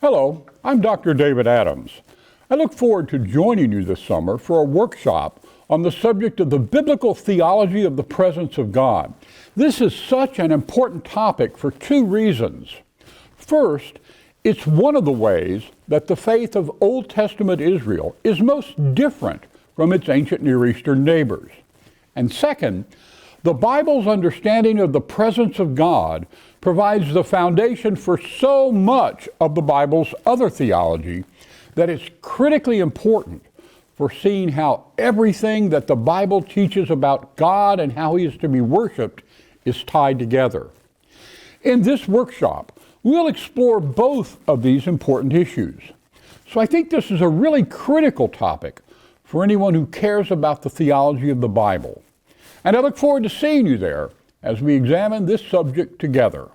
Hello, I'm Dr. David Adams. I look forward to joining you this summer for a workshop on the subject of the biblical theology of the presence of God. This is such an important topic for two reasons. First, it's one of the ways that the faith of Old Testament Israel is most different from its ancient Near Eastern neighbors. And second, the Bible's understanding of the presence of God provides the foundation for so much of the Bible's other theology that it's critically important for seeing how everything that the Bible teaches about God and how He is to be worshiped is tied together. In this workshop, we'll explore both of these important issues. So I think this is a really critical topic for anyone who cares about the theology of the Bible. And I look forward to seeing you there as we examine this subject together.